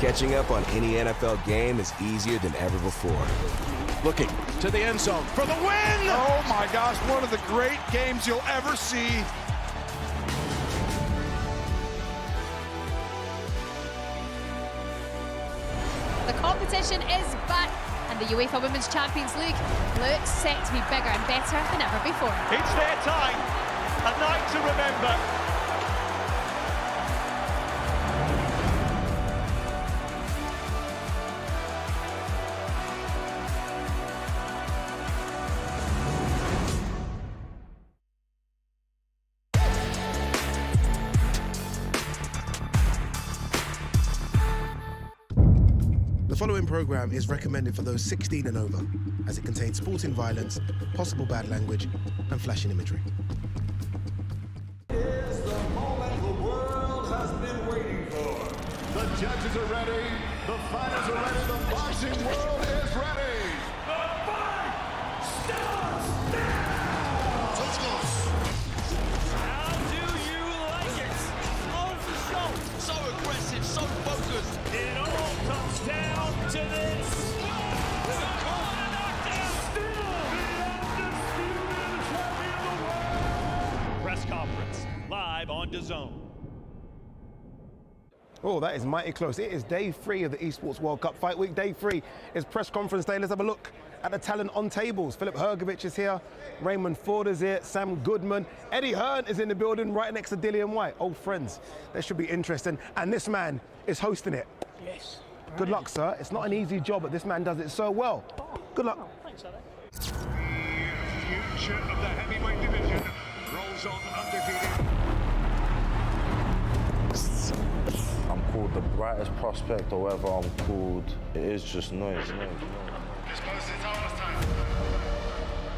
catching up on any NFL game is easier than ever before. Looking to the end zone for the win! Oh my gosh, one of the great games you'll ever see. The competition is back, and the UEFA Women's Champions League looks set to be bigger and better than ever before. It's their time, a night to remember. The following programme is recommended for those 16 and over, as it contains sporting violence, possible bad language, and flashing imagery. Here's the moment the world has been waiting for. The judges are ready, the fighters are ready, the boxing world is ready. The fight starts now! Let's go. How do you like it? On the show, so aggressive, so focused. It all comes down to this. Press conference live on DAZN. Oh, that is mighty close. It is day 3 of the Esports World Cup Fight Week. Day 3 is press conference day. Let's have a look at the talent on tables. Filip Hrgovic is here. Raymond Ford is here. Sam Goodman. Eddie Hearn is in the building right next to Dillian Whyte. Old friends. That should be interesting. And this man is hosting it. Yes. Good luck, sir. It's not an easy job, but this man does it so well. Good luck. Thanks, Alex. Future of the heavyweight division rolls on undefeated. I'm called the brightest prospect, or whatever I'm called. It is just noise.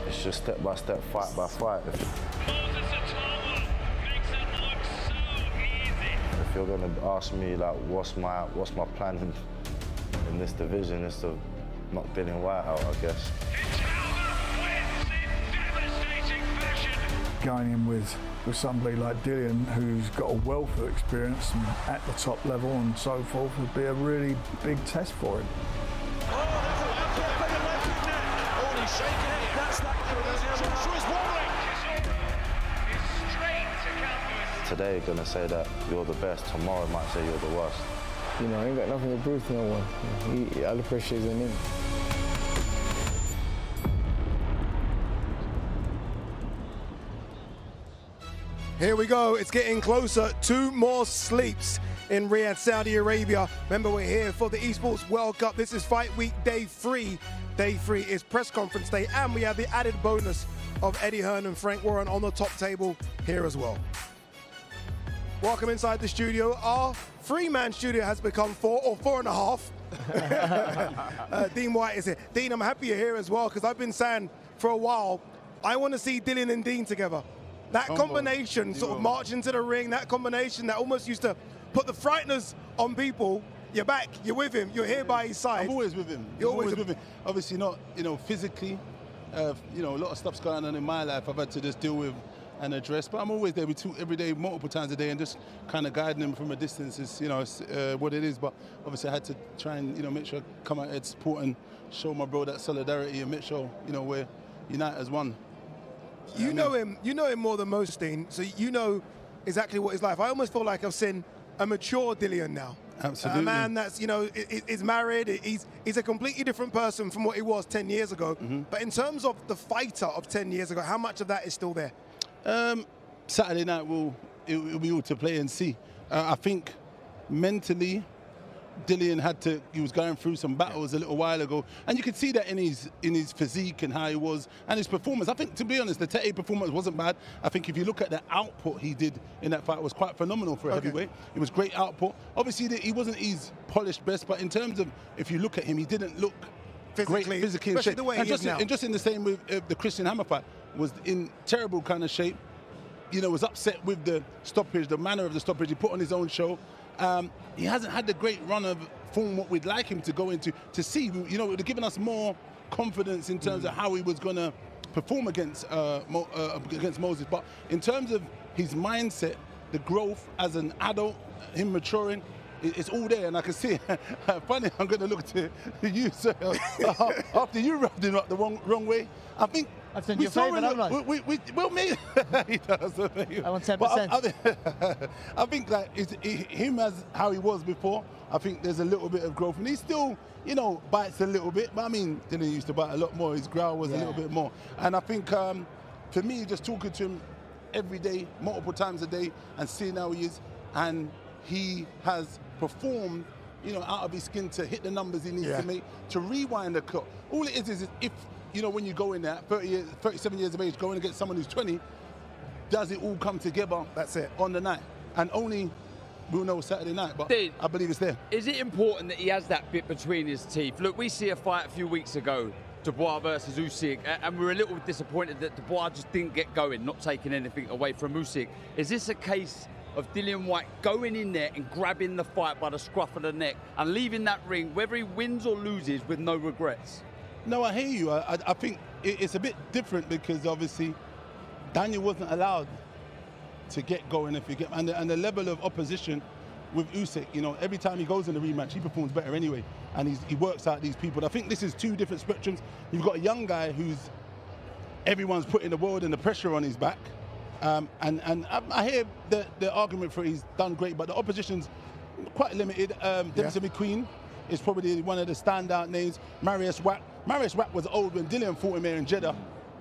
It's just step by step, fight by fight. Itauma makes it look so easy. If you're gonna ask me like what's my plan in this division, is to knock Dillian Whyte out, I guess. Itauma wins in devastating fashion. Going in with somebody like Dillian, who's got a wealth of experience and at the top level and so forth, would be a really big test for him. He's shaking it. That's that. Joshua's wobbling. He's straight to counter. Today, gonna say that you're the best. Tomorrow, might say you're the worst. You know, I ain't got nothing to prove to no one. All the pressure is on him. Here we go. It's getting closer. 2 more sleeps in Riyadh, Saudi Arabia. Remember, we're here for the Esports World Cup. This is Fight Week Day 3. Day 3 is press conference day, and we have the added bonus of Eddie Hearn and Frank Warren on the top table here as well. Welcome inside the studio. Our 3-man studio has become 4 or 4.5. Dean Whyte is here. Dean, I'm happy you're here as well, because I've been saying for a while, I want to see Dillian and Dean together. That combination, sort of march into the ring, that combination that almost used to put the frighteners on people. You're back, you're with him, you're here by his side. I'm always with him. You're always with him. Obviously not, physically, a lot of stuff's going on in my life I've had to just deal with and address, but I'm always there. We talk every day, multiple times a day, and just kind of guiding him from a distance is, what it is. But obviously I had to try and, make sure I come out here to support and show my bro that solidarity and make sure, we're united as one. You know him more than most, Dean, so you know exactly what he's like. I almost feel like I've seen a mature Dillian now. Absolutely. A man that's, is married. He's a completely different person from what he was 10 years ago. Mm-hmm. But in terms of the fighter of 10 years ago, how much of that is still there? Saturday night it'll be all to play and see. I think mentally, Dillian he was going through some battles a little while ago, and you could see that in his physique and how he was and his performance. I think, to be honest, the Tete performance wasn't bad. I think if you look at the output he did in that fight, it was quite phenomenal for a heavyweight. It was great output. Obviously, he wasn't his polished best, but in terms of, if you look at him, he didn't look great physically in shape. The way he is now. And just in the same with the Christian Hammer fight, was in terrible kind of shape. Was upset with the stoppage, the manner of the stoppage he put on his own show. He hasn't had the great run of form what we'd like him to go into to see. It would have given us more confidence in terms of how he was going to perform against Moses. But in terms of his mindset, the growth as an adult, him maturing, it's all there, and I can see it. Funny, I'm going to look to you, sir. After you rubbed him up the wrong way, I think I've done your favour, haven't I? Well, me. He does. I want 10%. I think that him as how he was before. I think there's a little bit of growth, and he still, you know, bites a little bit. But I mean, Dillian used to bite a lot more. His growl was a little bit more, and I think for me, just talking to him every day, multiple times a day, and seeing how he is, and he has performed, you know, out of his skin to hit the numbers he needs to make, to rewind the clock. All it is if, you know, when you go in there, 37 years of age, going against someone who's 20, does it all come together? That's it. On the night. And only we'll know Saturday night, but I believe it's there. Is it important that he has that bit between his teeth? Look, we see a fight a few weeks ago, Dubois versus Usyk, and we were a little disappointed that Dubois just didn't get going, not taking anything away from Usyk. Is this a case of Dillian Whyte going in there and grabbing the fight by the scruff of the neck and leaving that ring, whether he wins or loses, with no regrets? No, I hear you. I think it's a bit different because obviously Daniel wasn't allowed to get going if you get, and the level of opposition with Usyk, you know, every time he goes in the rematch, he performs better anyway, and he works out these people. I think this is two different spectrums. You've got a young guy who's everyone's putting the world and the pressure on his back, and I hear the argument for he's done great, but the opposition's quite limited. Dempsey McQueen is probably one of the standout names. Marius Wack was old when Dillian fought him here in Jeddah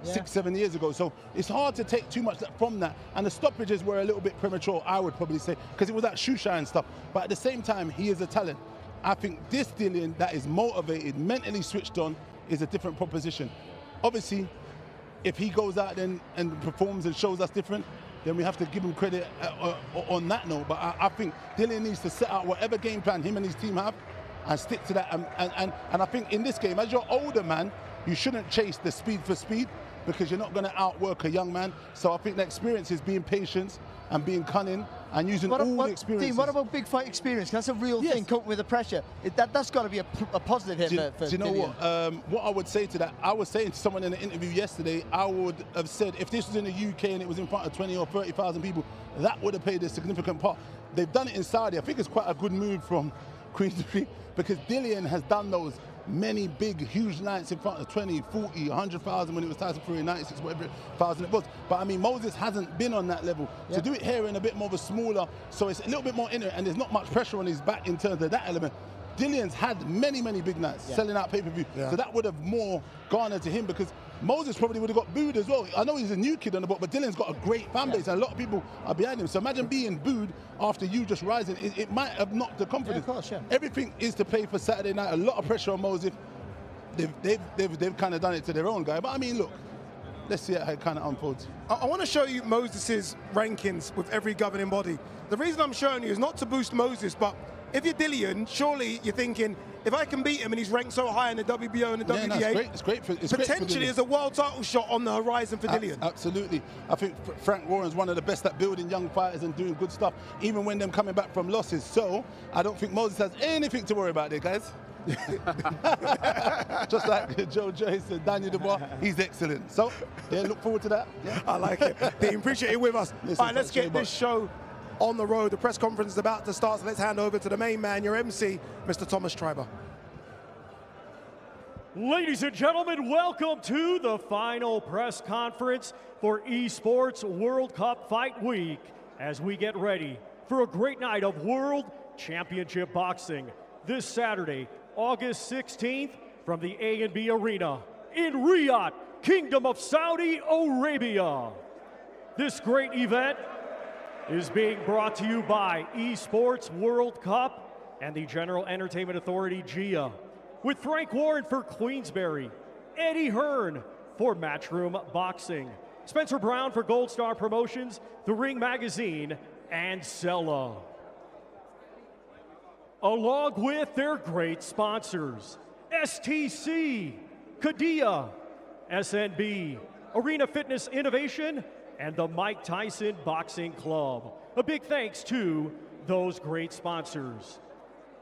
6-7 years ago, so it's hard to take too much from that, and the stoppages were a little bit premature, I would probably say, because it was that shoe shine stuff, but at the same time he is a talent. I think this Dillian that is motivated, mentally switched on, is a different proposition. Obviously if he goes out then and performs and shows us different, then we have to give him credit on that note, but I think Dillian needs to set out whatever game plan him and his team have and stick to that, and I think in this game, as you're older man, you shouldn't chase the speed for speed, because you're not going to outwork a young man. So I think the experience is being patient and being cunning and using all the experiences. Dean, what about big fight experience? That's a real thing, coping with the pressure. That's got to be a positive here for do you know Dillian. what I would say to that? I was saying to someone in an interview yesterday, I would have said if this was in the UK and it was in front of 20 or 30,000 people, that would have played a significant part. They've done it in Saudi. I think it's quite a good move from Queensberry, because Dillian has done those many big, huge nights in front of 20, 40, 100,000 when it was Tyson Fury, 96, whatever thousand it was. But I mean, Moses hasn't been on that level. To do it here in a bit more of a smaller, so it's a little bit more in it, and there's not much pressure on his back in terms of that element. Dillian's had many, many big nights selling out pay-per-view, so that would have more garnered to him, because Moses probably would have got booed as well. I know he's a new kid on the block, but Dillian's got a great fan base, and a lot of people are behind him. So imagine being booed after you just rising. It might have knocked the confidence. Yeah, of course, Everything is to play for Saturday night. A lot of pressure on Moses. They've kind of done it to their own guy. But I mean, look, let's see how it kind of unfolds. I want to show you Moses' rankings with every governing body. The reason I'm showing you is not to boost Moses, but if you're Dillian, surely you're thinking, if I can beat him and he's ranked so high in the WBO and the WBA, it's great for potentially there's a world title shot on the horizon for Dillian. Absolutely. I think Frank Warren's one of the best at building young fighters and doing good stuff, even when them coming back from losses. So I don't think Moses has anything to worry about there, guys. Just like Joe Joyce and Daniel Dubois, he's excellent. So, look forward to that. I like it. Dean, appreciate you with us. All right, let's get this show on the road. The press conference is about to start, so let's hand over to the main man, your MC, Mr. Thomas Treiber. Ladies and gentlemen, welcome to the final press conference for Esports World Cup Fight Week, as we get ready for a great night of World Championship Boxing this Saturday, August 16th, from the A&B Arena in Riyadh, Kingdom of Saudi Arabia. This great event is being brought to you by Esports World Cup and the General Entertainment Authority, GIA, with Frank Warren for Queensberry, Eddie Hearn for Matchroom Boxing, Spencer Brown for Gold Star Promotions, The Ring Magazine, and Sella. Along with their great sponsors, STC, Kadia, SNB, Arena Fitness Innovation, and the Mike Tyson Boxing Club. A big thanks to those great sponsors.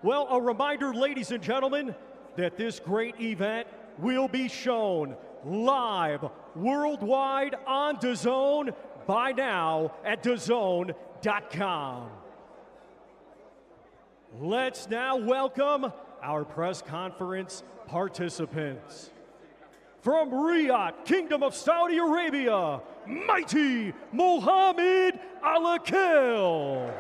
Well, a reminder, ladies and gentlemen, that this great event will be shown live worldwide on DAZN by now at DAZN.com. Let's now welcome our press conference participants. From Riyadh, Kingdom of Saudi Arabia, mighty Mohammed Al-Akil.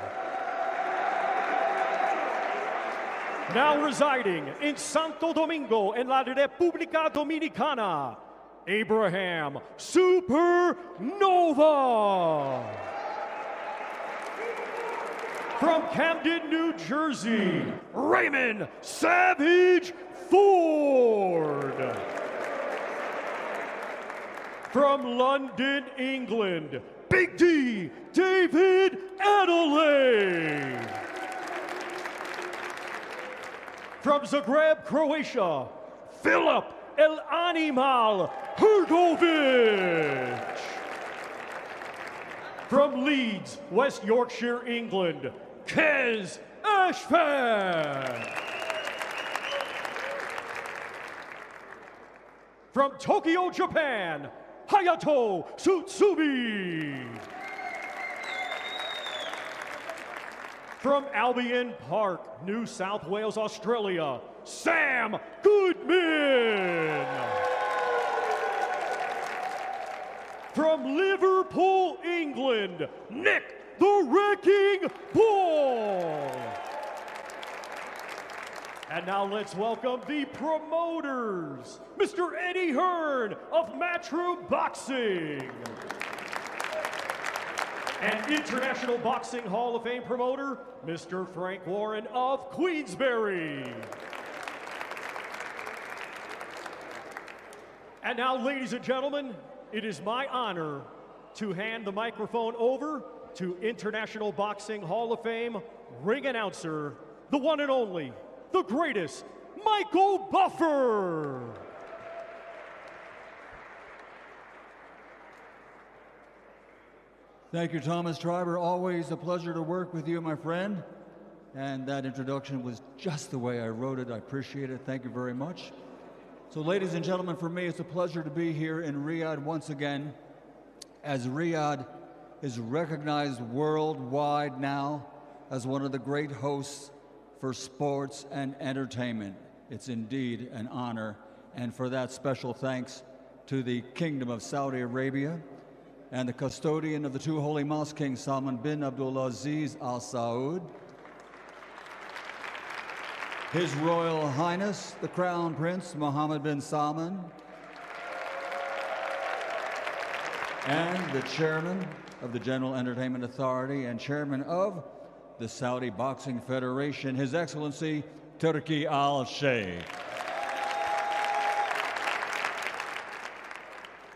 Now residing in Santo Domingo en la República Dominicana, Abraham Supernova. From Camden, New Jersey, Raymond Savage Ford. From London, England, Big D, David Adeleye. From Zagreb, Croatia, Filip El Animal Hrgovic. From Leeds, West Yorkshire, England, Kez Ashfan. From Tokyo, Japan, Hayato Tsutsubi. From Albion Park, New South Wales, Australia, Sam Goodman. From Liverpool, England, Nick the Wrecking Ball. And now let's welcome the promoters, Mr. Eddie Hearn of Matchroom Boxing. And International Boxing Hall of Fame promoter, Mr. Frank Warren of Queensberry. And now, ladies and gentlemen, it is my honor to hand the microphone over to International Boxing Hall of Fame ring announcer, the one and only, the greatest, Michael Buffer. Thank you, Thomas Triber. Always a pleasure to work with you, my friend. And that introduction was just the way I wrote it. I appreciate it. Thank you very much. So, ladies and gentlemen, for me, it's a pleasure to be here in Riyadh once again, as Riyadh is recognized worldwide now as one of the great hosts for sports and entertainment. It's indeed an honor, and for that, special thanks to the Kingdom of Saudi Arabia and the custodian of the two holy mosques, King Salman bin Abdulaziz Al Saud, His Royal Highness, the Crown Prince Mohammed bin Salman, and the Chairman of the General Entertainment Authority and Chairman of the Saudi Boxing Federation, His Excellency Turki Al Sheikh.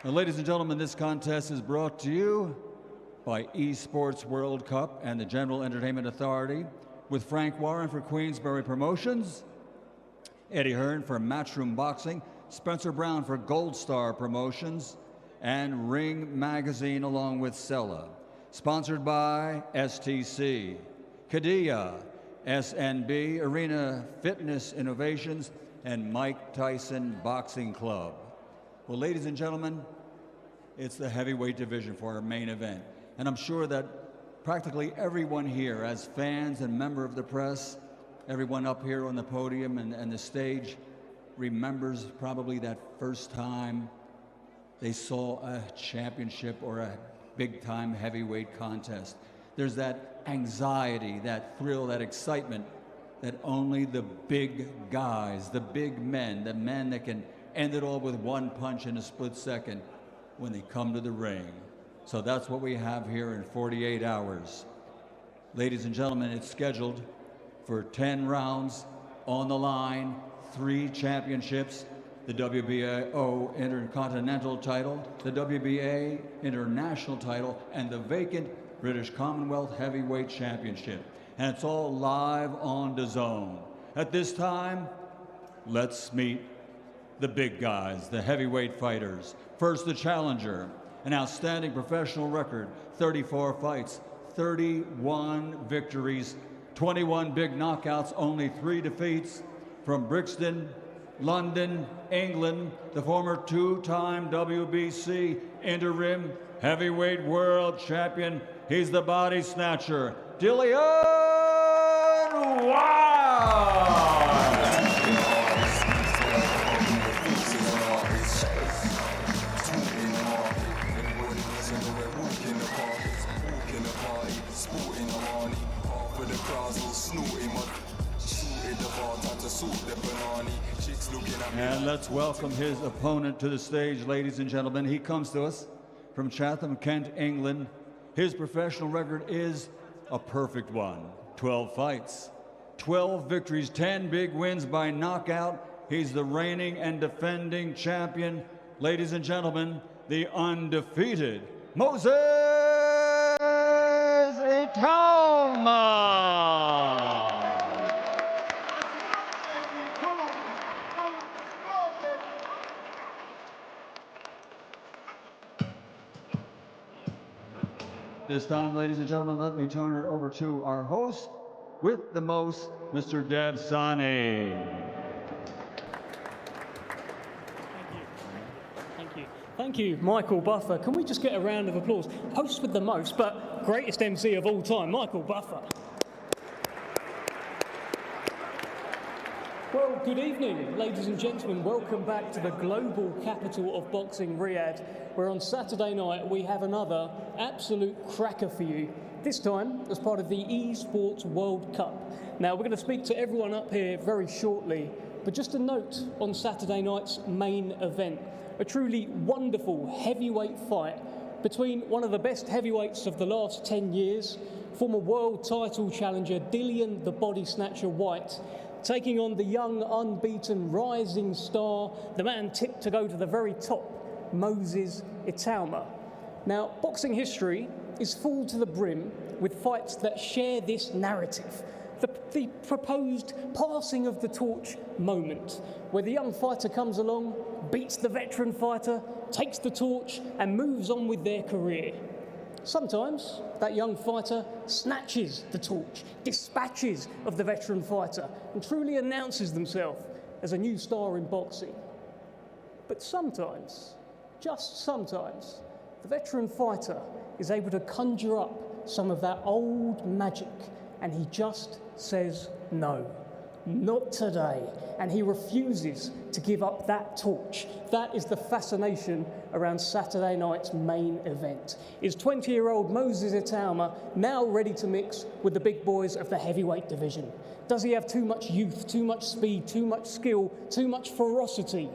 Now, ladies and gentlemen, this contest is brought to you by Esports World Cup and the General Entertainment Authority, with Frank Warren for Queensberry Promotions, Eddie Hearn for Matchroom Boxing, Spencer Brown for Gold Star Promotions, and Ring Magazine along with Sella. Sponsored by STC, Kadia, SNB, Arena Fitness Innovations, and Mike Tyson Boxing Club. Well, ladies and gentlemen, it's the heavyweight division for our main event. And I'm sure that practically everyone here, as fans and member of the press, everyone up here on the podium and the stage, remembers probably that first time they saw a championship or a big-time heavyweight contest. There's that anxiety, that thrill, that excitement that only the big guys, the big men, the men that can end it all with one punch in a split second when they come to the ring. So that's what we have here in 48 hours. Ladies and gentlemen, it's scheduled for 10 rounds on the line, 3 championships, the WBO Intercontinental title, the WBA International title, and the vacant British Commonwealth Heavyweight Championship. And it's all live on DAZN. At this time, let's meet the big guys, the heavyweight fighters. First, the challenger, an outstanding professional record, 34 fights, 31 victories, 21 big knockouts, only 3 defeats. From Brixton, London, England, the former 2-time WBC interim heavyweight world champion. He's the body snatcher, Dillian And let's welcome his opponent to the stage, ladies and gentlemen. He comes to us from Chatham, Kent, England. His professional record is a perfect one. 12 fights, 12 victories, 10 big wins by knockout. He's the reigning and defending champion. Ladies and gentlemen, the undefeated Moses Itauma. This time, ladies and gentlemen, let me turn it over to our host with the most, Mr. DAZN. Thank you, Michael Buffer. Can we just get a round of applause? Host with the most, but greatest MC of all time, Michael Buffer. Well, good evening, ladies and gentlemen. Welcome back to the global capital of boxing, Riyadh, where on Saturday night we have another absolute cracker for you. This time as part of the Esports World Cup. Now, we're going to speak to everyone up here very shortly, but just a note on Saturday night's main event. A truly wonderful heavyweight fight between one of the best heavyweights of the last 10 years, former world title challenger Dillian the Body Snatcher Whyte, taking on the young, unbeaten, rising star, the man tipped to go to the very top, Moses Itauma. Now, boxing history is full to the brim with fights that share this narrative. The proposed passing of the torch moment, where the young fighter comes along, beats the veteran fighter, takes the torch, and moves on with their career. Sometimes that young fighter snatches the torch, dispatches of the veteran fighter, and truly announces themselves as a new star in boxing. But sometimes, just sometimes, the veteran fighter is able to conjure up some of that old magic, and he just says no. Not today. And he refuses to give up that torch. That is the fascination around Saturday night's main event. Is 20-year-old Moses Itauma now ready to mix with the big boys of the heavyweight division? Does he have too much youth, too much speed, too much skill, too much ferocity?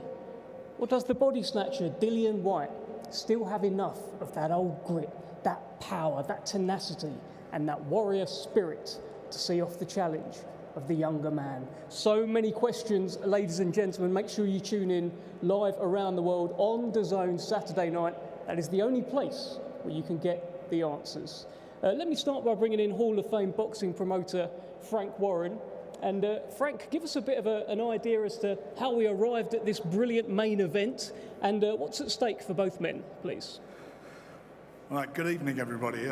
Or does the body snatcher Dillian Whyte still have enough of that old grit, that power, that tenacity, and that warrior spirit to see off the challenge of the younger man? So many questions, ladies and gentlemen. Make sure you tune in live around the world on DAZN Saturday night. That is the only place where you can get the answers. Let me start by bringing in Hall of Fame boxing promoter Frank Warren. And Frank, give us a bit of an idea as to how we arrived at this brilliant main event and what's at stake for both men, please. All right, good evening, everybody.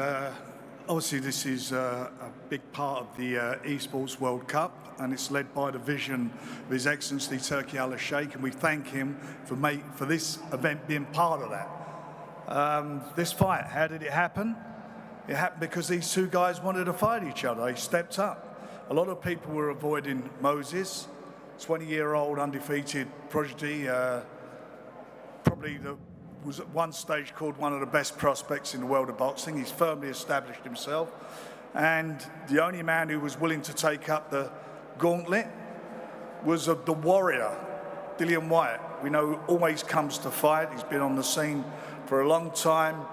Obviously, this is a big part of the Esports World Cup, and it's led by the vision of His Excellency Turki Al-Sheikh, and we thank him for this event being part of that. This fight, how did it happen? It happened because these two guys wanted to fight each other. They stepped up. A lot of people were avoiding Moses, 20-year-old undefeated prodigy, probably was at one stage called one of the best prospects in the world of boxing. He's firmly established himself. And the only man who was willing to take up the gauntlet was the warrior, Dillian Whyte. We know always comes to fight. He's been on the scene for a long time,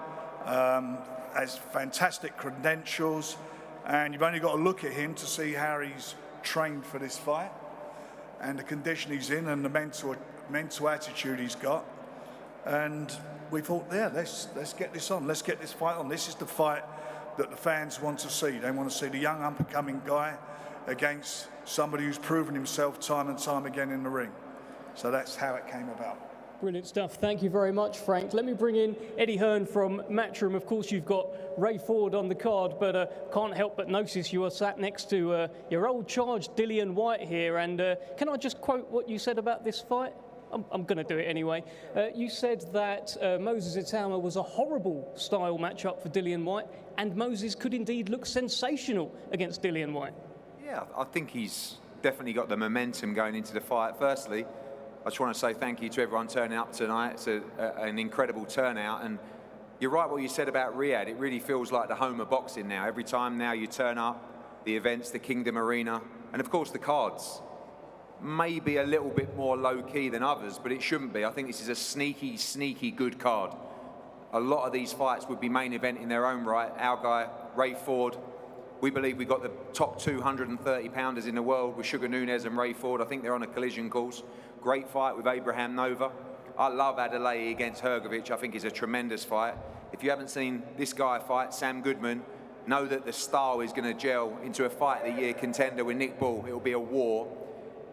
has fantastic credentials, and you've only got to look at him to see how he's trained for this fight and the condition he's in and the mental attitude he's got. And we thought, yeah, let's get this on. Let's get this fight on. This is the fight that the fans want to see. They want to see the young up-and-coming guy against somebody who's proven himself time and time again in the ring. So that's how it came about. Brilliant stuff. Thank you very much, Frank. Let me bring in Eddie Hearn from Matchroom. Of course, you've got Ray Ford on the card, but can't help but notice you are sat next to your old charge, Dillian Whyte here. And can I just quote what you said about this fight? I'm going to do it anyway. You said that Moses Itauma was a horrible style matchup for Dillian Whyte, and Moses could indeed look sensational against Dillian Whyte. Yeah, I think he's definitely got the momentum going into the fight. Firstly, I just want to say thank you to everyone turning up tonight. It's an incredible turnout, and you're right what you said about Riyadh. It really feels like the home of boxing now. Every time now you turn up, the events, the Kingdom Arena, and of course the cards. Maybe a little bit more low-key than others, but it shouldn't be. I think this is a sneaky, sneaky good card. A lot of these fights would be main event in their own right. Our guy, Ray Ford, we believe we've got the top 230-pounders in the world with Sugar Nunes and Ray Ford. I think they're on a collision course. Great fight with Abraham Nova. I love Adeleye against Hrgovic. I think it's a tremendous fight. If you haven't seen this guy fight, Sam Goodman, know that the style is going to gel into a fight of the year contender with Nick Ball. It'll be a war.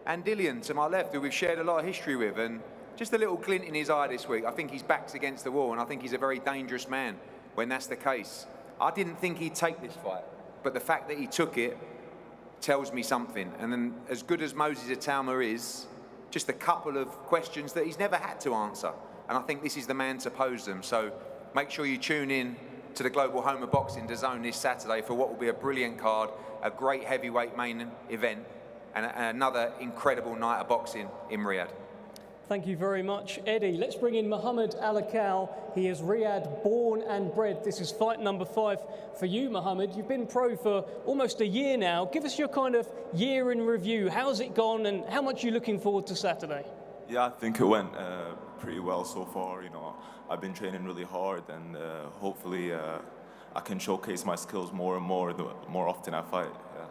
And Dillian, to my left, who we've shared a lot of history with, and just a little glint in his eye this week. I think his back's against the wall, and I think he's a very dangerous man when that's the case. I didn't think he'd take this fight, but the fact that he took it tells me something. And then, as good as Moses Itauma is, just a couple of questions that he's never had to answer. And I think this is the man to pose them. So make sure you tune in to the global home of boxing, DAZN, this Saturday for what will be a brilliant card, a great heavyweight main event, and another incredible night of boxing in Riyadh. Thank you very much, Eddie. Let's bring in Muhammad Adeleye. He is Riyadh born and bred. This is fight number 5 for you, Muhammad. You've been pro for almost a year now. Give us your kind of year in review. How's it gone, and how much are you looking forward to Saturday? Yeah, I think it went pretty well so far. You know, I've been training really hard, and hopefully I can showcase my skills more and more the more often I fight. Yeah.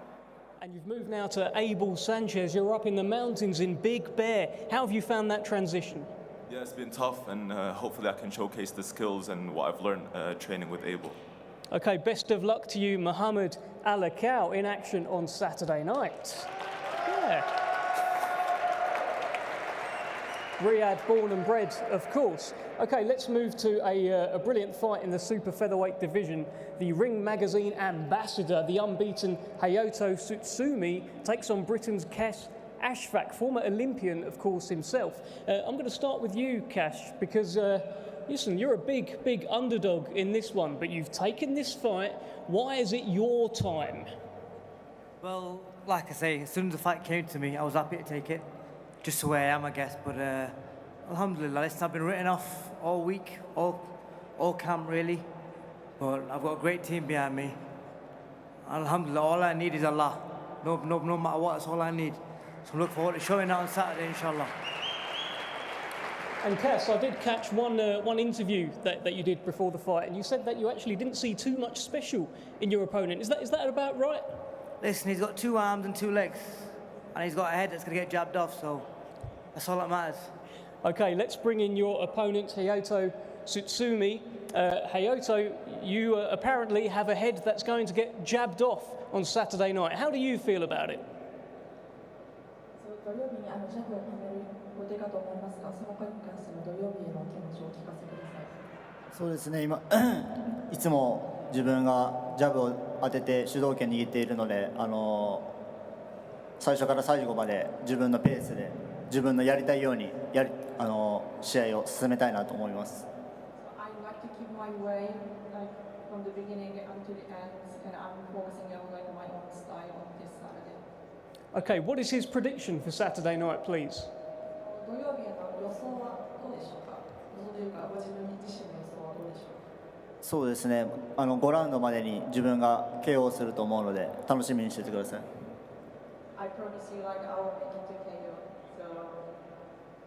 And you've moved now to Abel Sanchez. You're up in the mountains in Big Bear. How have you found that transition? Yeah, it's been tough, and hopefully I can showcase the skills and what I've learned training with Abel. Okay, best of luck to you, Muhammad Adeleye, in action on Saturday night. Yeah. Riyadh born and bred, of course. Okay, let's move to a brilliant fight in the super featherweight division. The Ring Magazine ambassador, the unbeaten Hayato Tsutsumi, takes on Britain's Cash Ashfaq, former Olympian, of course, himself. I'm going to start with you, Cash, because, listen, you're a big underdog in this one, but you've taken this fight. Why is it your time? Well, like I say, as soon as the fight came to me, I was happy to take it. Just the way I am, I guess, but alhamdulillah, listen, I've been written off all week, all camp really, but I've got a great team behind me. Alhamdulillah, all I need is Allah. No matter what, that's all I need. So I look forward to showing that on Saturday, inshallah. And Cass, I did catch one interview that you did before the fight, and you said that you actually didn't see too much special in your opponent. Is that about right? Listen, he's got 2 arms and 2 legs, and he's got a head that's going to get jabbed off, so that's all that matters. Okay, let's bring in your opponent, Hayato Tsutsumi. Hayato, you apparently have a head that's going to get jabbed off on Saturday night. How do you feel about it? 土曜日にジャブをはめる予定かと思いますが、その回に関しての土曜日への気持ちを聞かせてください。そうですね、今いつも自分がジャブを当てて主導権握っているので、最初から最後まで自分のペースで自分のやりたいように試合を進めたいなと思います。I like to keep my way from the beginning until the end, and I'm focusing on my own style on this Saturday. Okay, what is his prediction for Saturday night, please? 土曜日への予想はどうでしょうか。予想というか、ご自分自身の予想はどうでしょうか。そうですね、5ラウンドまでに自分が KO すると思うので楽しみにしててください。I promise you, like, I will make it to KO, so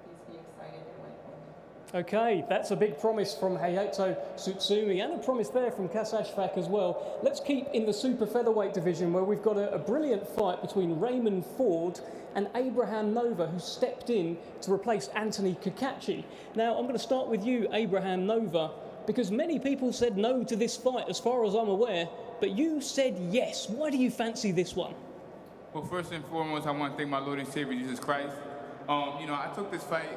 please be excited and wait for me. Okay, that's a big promise from Hayato Tsutsumi, and a promise there from Cass Ashfaq as well. Let's keep in the super featherweight division, where we've got a brilliant fight between Raymond Ford and Abraham Nova, who stepped in to replace Anthony Kakachi. Now, I'm going to start with you, Abraham Nova, because many people said no to this fight, as far as I'm aware, but you said yes. Why do you fancy this one? Well, first and foremost, I want to thank my Lord and Savior, Jesus Christ. I took this fight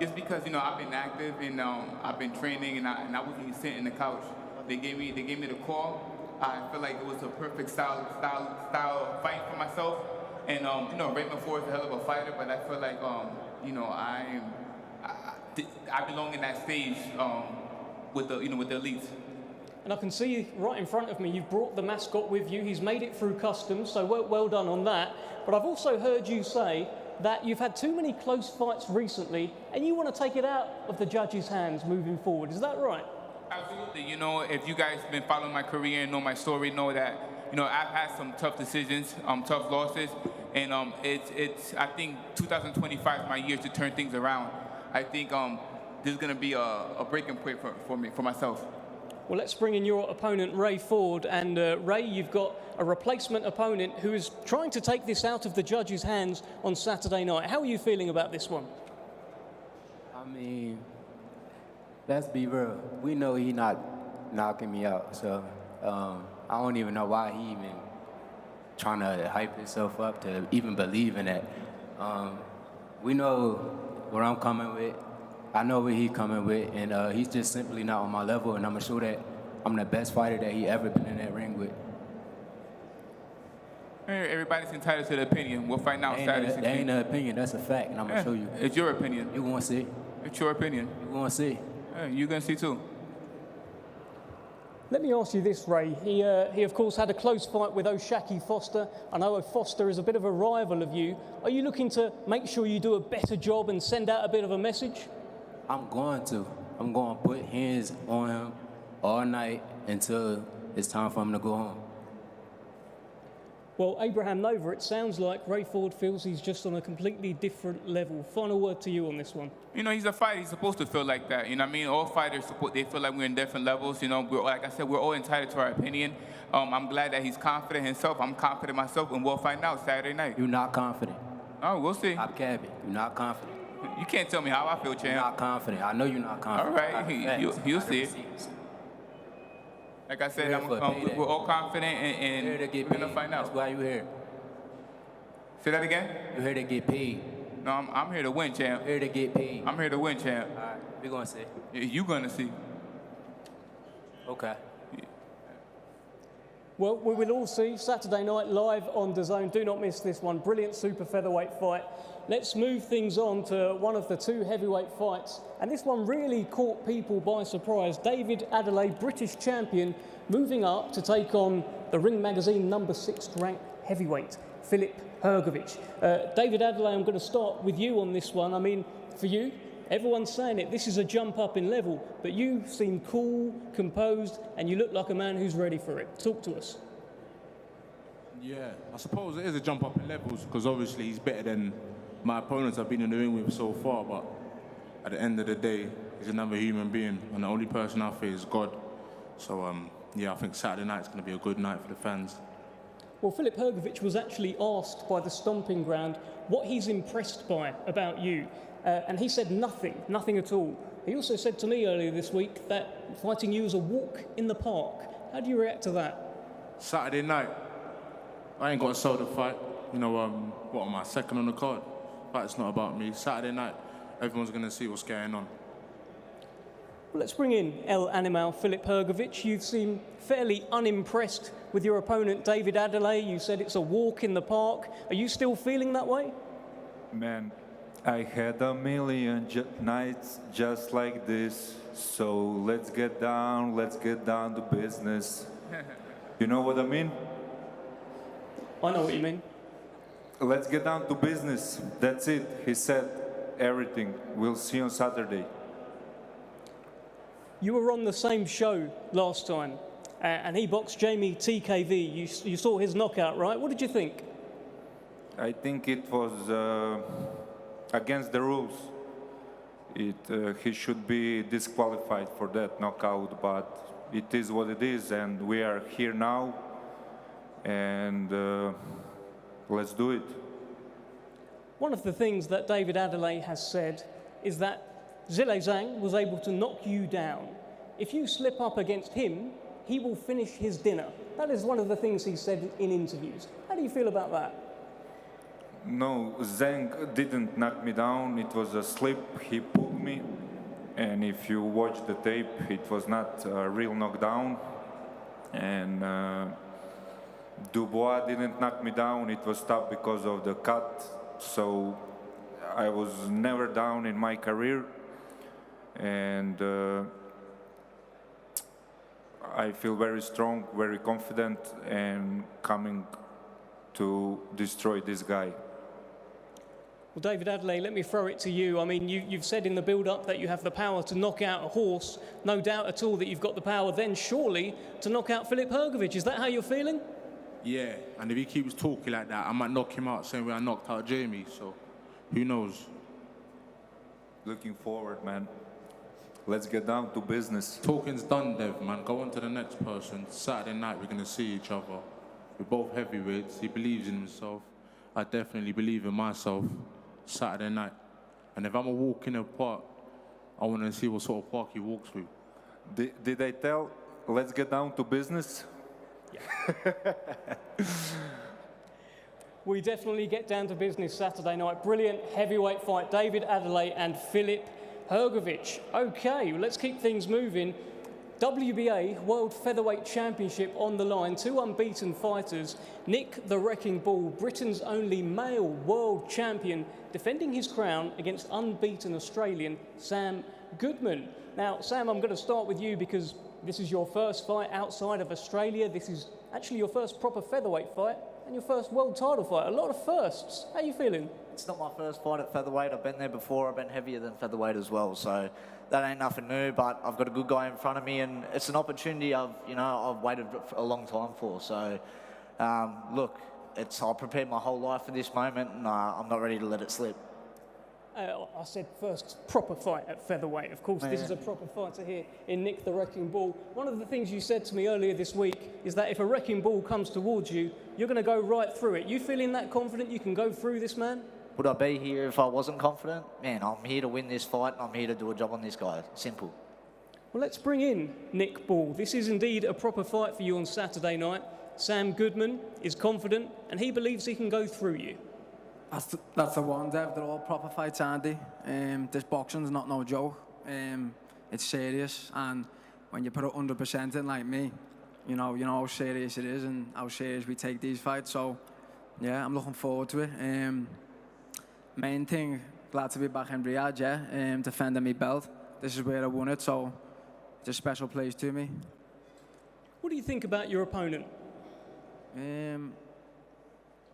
just because, I've been active and I've been training, and I wasn't even sitting in the couch. They gave me the call. I feel like it was a perfect style fight for myself. And Raymond Ford is a hell of a fighter, but I feel like I belong in that stage with the elites. And I can see right in front of me, you've brought the mascot with you. He's made it through customs, so well done on that. But I've also heard you say that you've had too many close fights recently, and you want to take it out of the judges' hands moving forward. Is that right? Absolutely. You know, if you guys have been following my career and know my story, know that, you know, I've had some tough decisions, tough losses, and I think 2025 is my year to turn things around. I think this is going to be a breaking point for me, for myself. Well, let's bring in your opponent, Ray Ford. And Ray, you've got a replacement opponent who is trying to take this out of the judges' hands on Saturday night. How are you feeling about this one? I mean, let's be real. We know he's not knocking me out, so I don't even know why he even trying to hype himself up to even believe in that. We know what I'm coming with. I know what he's coming with, and he's just simply not on my level, and I'm going to show that I'm the best fighter that he ever been in that ring with. Everybody's entitled to their opinion. We'll find out Saturday. That ain't an opinion, that's a fact, and I'm going to show you. It's your opinion. You want to see? It's your opinion. You want to see? You're going to see too. Let me ask you this, Ray. He of course, had a close fight with O'Shaki Foster. I know Foster is a bit of a rival of you. Are you looking to make sure you do a better job and send out a bit of a message? I'm going to. I'm going to put hands on him all night until it's time for him to go home. Well, Abraham Nova, it sounds like Ray Ford feels he's just on a completely different level. Final word to you on this one. You know, he's a fighter. He's supposed to feel like that. You know what I mean? All fighters, they feel like we're in different levels. You know, like I said, we're all entitled to our opinion. I'm glad that he's confident himself. I'm confident myself, and we'll find out Saturday night. You're not confident. Oh, we'll see. I'm capping. You're not confident. You can't tell me how I feel, champ. You're not confident. I know you're not confident. All right, you'll see it. Like I said, we're all confident, and we're going to find out. That's why you're here. Say that again? You're here to get paid. No, I'm here to win, champ. Here to get paid. I'm here to win, champ. All right, we're going to see. You're going to see. Okay. Well, we will all see Saturday night live on DAZN. Do not miss this one. Brilliant super featherweight fight. Let's move things on to one of the two heavyweight fights. And this one really caught people by surprise. David Adeleye, British champion, moving up to take on the Ring Magazine number 6 ranked heavyweight, Filip Hrgovic. David Adeleye, I'm going to start with you on this one. I mean, for you, everyone's saying it, this is a jump up in level, but you seem cool, composed, and you look like a man who's ready for it. Talk to us. Yeah, I suppose it is a jump up in levels, because obviously he's better than my opponents I've been in the ring with so far, but at the end of the day, he's another human being, and the only person I fear is God. So, yeah, I think Saturday night's going to be a good night for the fans. Well, Filip Hrgovic was actually asked by the Stomping Ground what he's impressed by about you, and he said nothing at all. He also said to me earlier this week that fighting you is a walk in the park. How do you react to that? Saturday night, I ain't got to sell the fight. You know, what am I, second on the card? Fight's not about me. Saturday night, everyone's going to see what's going on. Well, let's bring in El Animal, Filip Hrgovic. You seem fairly unimpressed with your opponent, David Adeleye. You said it's a walk in the park. Are you still feeling that way? Man, I had a million nights just like this. So let's get down to business. You know what I mean? I know what you mean. Let's get down to business. That's it. He said everything. We'll see you on Saturday. You were on the same show last time, and he boxed Jamie TKV. You saw his knockout, right? What did you think? I think it was against the rules. He should be disqualified for that knockout, but it is what it is, and we are here now, and let's do it. One of the things that David Adeleye has said is that Zhilei Zhang was able to knock you down. If you slip up against him, he will finish his dinner. That is one of the things he said in interviews. How do you feel about that? No, Zhang didn't knock me down. It was a slip. He pulled me. And if you watch the tape, it was not a real knockdown. And Dubois didn't knock me down. It was tough because of the cut. So I was never down in my career. And I feel very strong, very confident, and coming to destroy this guy. Well, David Adeleye, let me throw it to you. I mean, you've said in the build-up that you have the power to knock out a horse. No doubt at all that you've got the power then, surely, to knock out Filip Hrgovic. Is that how you're feeling? Yeah, and if he keeps talking like that, I might knock him out same way I knocked out Jamie, so who knows? Looking forward, man. Let's get down to business. Talking's done, Dev, man. Go on to the next person. Saturday night, we're going to see each other. We're both heavyweights. He believes in himself. I definitely believe in myself. Saturday night. And if I'm a walk in a park, I want to see what sort of park he walks through. Did I tell, let's get down to business? Yeah. We definitely get down to business Saturday night. Brilliant heavyweight fight. David Adeleye and Filip Hrgovic. Okay, well, let's keep things moving. WBA World Featherweight Championship on the line. Two unbeaten fighters. Nick the Wrecking Ball, Britain's only male world champion, defending his crown against unbeaten Australian Sam Goodman. Now, Sam, I'm going to start with you because this is your first fight outside of Australia. This is actually your first proper featherweight fight and your first world title fight. A lot of firsts. How are you feeling? It's not my first fight at featherweight. I've been there before. I've been heavier than featherweight as well. So that ain't nothing new, but I've got a good guy in front of me, and it's an opportunity I've waited for a long time for. So, look, I've prepared my whole life for this moment, and I'm not ready to let it slip. I said first proper fight at featherweight. Of course, this is a proper fighter here in Nick the Wrecking Ball. One of the things you said to me earlier this week is that if a wrecking ball comes towards you, you're going to go right through it. You feeling that confident you can go through this man? Would I be here if I wasn't confident? Man, I'm here to win this fight, and I'm here to do a job on this guy. Simple. Well, let's bring in Nick Ball. This is indeed a proper fight for you on Saturday night. Sam Goodman is confident, and he believes he can go through you. That's the one, Dev. They're all proper fights, aren't they? This boxing's not no joke. It's serious, and when you put it 100% in like me, you know how serious it is and how serious we take these fights. So, yeah, I'm looking forward to it. Main thing, glad to be back in Riyadh, yeah, defending my belt. This is where I won it, so it's a special place to me. What do you think about your opponent?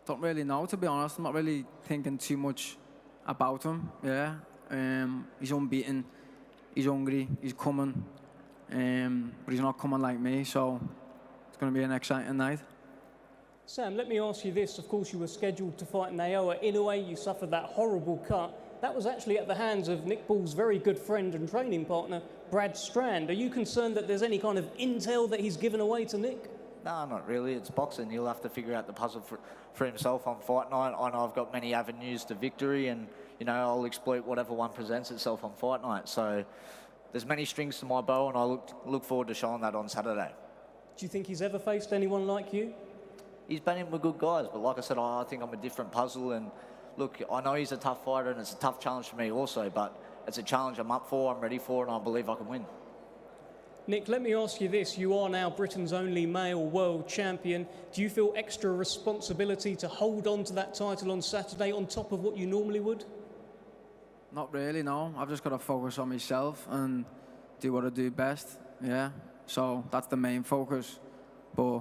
Don't really know, to be honest. I'm not really thinking too much about him, yeah. He's unbeaten, he's hungry, he's coming, but he's not coming like me, so it's going to be an exciting night. Sam, let me ask you this. Of course, you were scheduled to fight Naoya Inoue. You suffered that horrible cut. That was actually at the hands of Nick Ball's very good friend and training partner, Brad Strand. Are you concerned that there's any kind of intel that he's given away to Nick? No, not really. It's boxing. He'll have to figure out the puzzle for himself on fight night. I know I've got many avenues to victory, and I'll exploit whatever one presents itself on fight night. So there's many strings to my bow, and I look forward to showing that on Saturday. Do you think he's ever faced anyone like you? He's been in with good guys, but like I said, I think I'm a different puzzle. And look, I know he's a tough fighter, and it's a tough challenge for me also, but it's a challenge I'm up for, I'm ready for, and I believe I can win. Nick, let me ask you this. You are now Britain's only male world champion. Do you feel extra responsibility to hold on to that title on Saturday on top of what you normally would? Not really, no. I've just got to focus on myself and do what I do best, yeah. So that's the main focus. But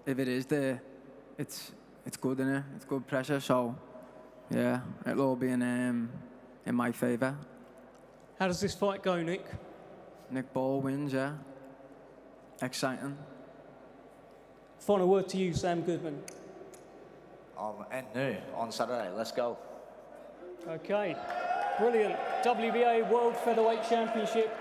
if it is there, it's good, innit? It's good pressure, so yeah, it'll all be in my favour. How does this fight go, Nick? Nick Ball wins, yeah. Exciting. Final word to you, Sam Goodman. And new on Saturday. Let's go. Okay, brilliant. WBA World Featherweight Championship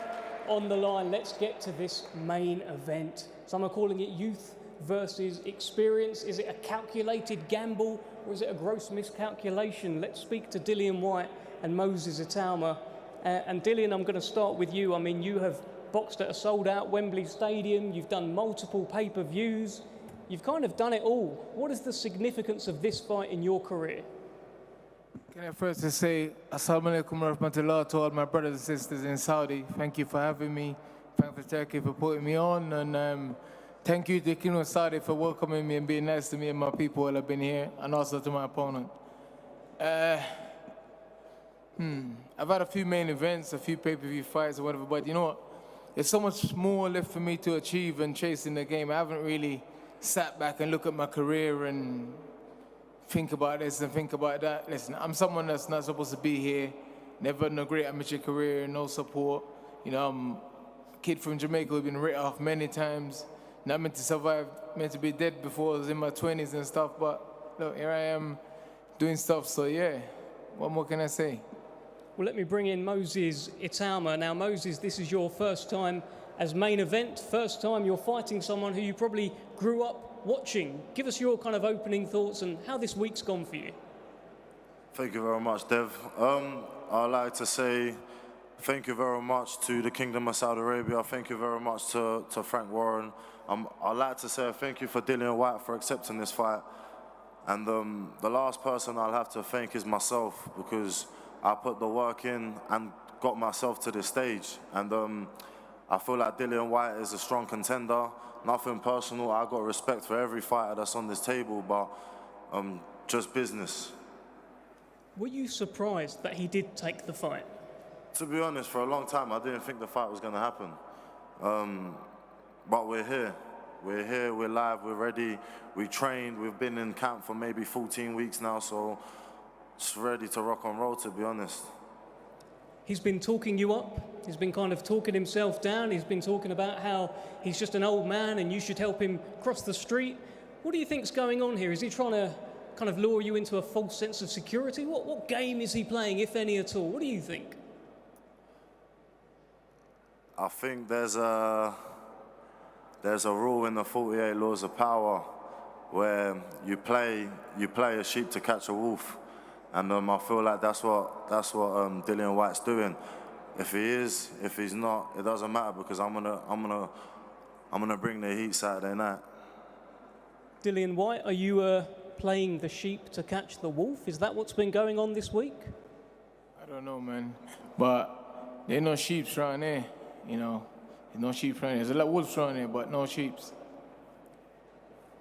on the line. Let's get to this main event. Some are calling it youth versus experience. Is it a calculated gamble or is it a gross miscalculation? Let's speak to Dillian Whyte and Moses Itauma. And Dillian, I'm going to start with you. I mean, you have boxed at a sold-out Wembley Stadium. You've done multiple pay-per-views. You've kind of done it all. What is the significance of this fight in your career? Can I first say Assalamu alaikum wa rahmatullah to all my brothers and sisters in Saudi. Thank you for having me. Thank you for Turkey for putting me on. And thank you to Kino Saudi for welcoming me and being nice to me and my people while I've been here, and also to my opponent. I've had a few main events, a few pay-per-view fights or whatever, but you know what? there's so much more left for me to achieve and chase in the game. I haven't really sat back and looked at my career and think about this and think about that. Listen, I'm someone that's not supposed to be here. Never had a great amateur career, no support. You know, I'm a kid from Jamaica who's been written off many times. Not meant to survive, meant to be dead before I was in my 20s and stuff. But look, here I am doing stuff. So yeah, what more can I say? Well, let me bring in Moses Itauma. Now, Moses, this is your first time as main event, first time you're fighting someone who you probably grew up watching. Give us your kind of opening thoughts and how this week's gone for you. Thank you very much, Dev. I'd like to say thank you very much to the Kingdom of Saudi Arabia. Thank you very much to Frank Warren. I'd like to say thank you for Dillian Whyte for accepting this fight. And the last person I'll have to thank is myself, because I put the work in and got myself to this stage. And I feel like Dillian Whyte is a strong contender. Nothing personal. I got respect for every fighter that's on this table, but just business. Were you surprised that he did take the fight? To be honest, for a long time, I didn't think the fight was going to happen. But we're here. We're here, we're live, we're ready. We trained, we've been in camp for maybe 14 weeks now, so it's ready to rock and roll, to be honest. He's been talking you up. He's been kind of talking himself down. He's been talking about how he's just an old man and you should help him cross the street. What do you think's going on here? Is he trying to kind of lure you into a false sense of security? What game is he playing, if any at all? What do you think? I think there's a rule in the 48 laws of power where you play a sheep to catch a wolf, and I feel like that's what Dillian Whyte's doing. If he is, if he's not, it doesn't matter, because I'm gonna bring the heat Saturday night. Dillian Whyte, are you playing the sheep to catch the wolf? Is that what's been going on this week? I don't know, man, but there ain't no sheep around there, you know. There's no sheep around there. There's a lot of wolves around there, but no sheep.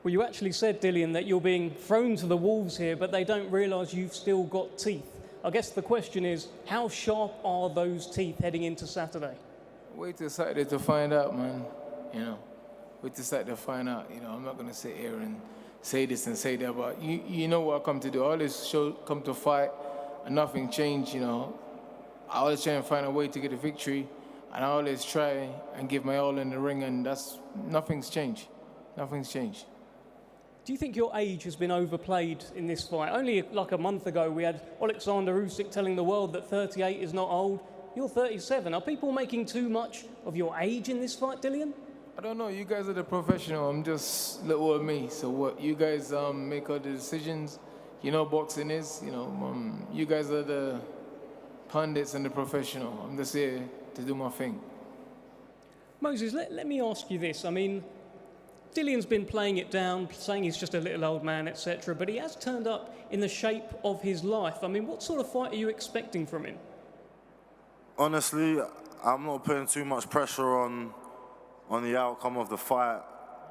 Well, you actually said, Dillian, that you're being thrown to the wolves here, but they don't realise you've still got teeth. I guess the question is, how sharp are those teeth heading into Saturday? Wait till Saturday to find out, man. You know, wait till Saturday to find out. You know, I'm not gonna sit here and say this and say that, but you know what I come to do. I always come to fight, and nothing changed. You know, I always try and find a way to get a victory, and I always try and give my all in the ring, and nothing's changed. Nothing's changed. Do you think your age has been overplayed in this fight? Only like a month ago, we had Alexander Usyk telling the world that 38 is not old. You're 37. Are people making too much of your age in this fight, Dillian? I don't know. You guys are the professional. I'm just little old me. So what? You guys make all the decisions. You know boxing is. You know, you guys are the pundits and the professional. I'm just here to do my thing. Moses, let me ask you this. I mean, Dillian's been playing it down, saying he's just a little old man, etc., but he has turned up in the shape of his life. I mean, what sort of fight are you expecting from him? Honestly, I'm not putting too much pressure on the outcome of the fight.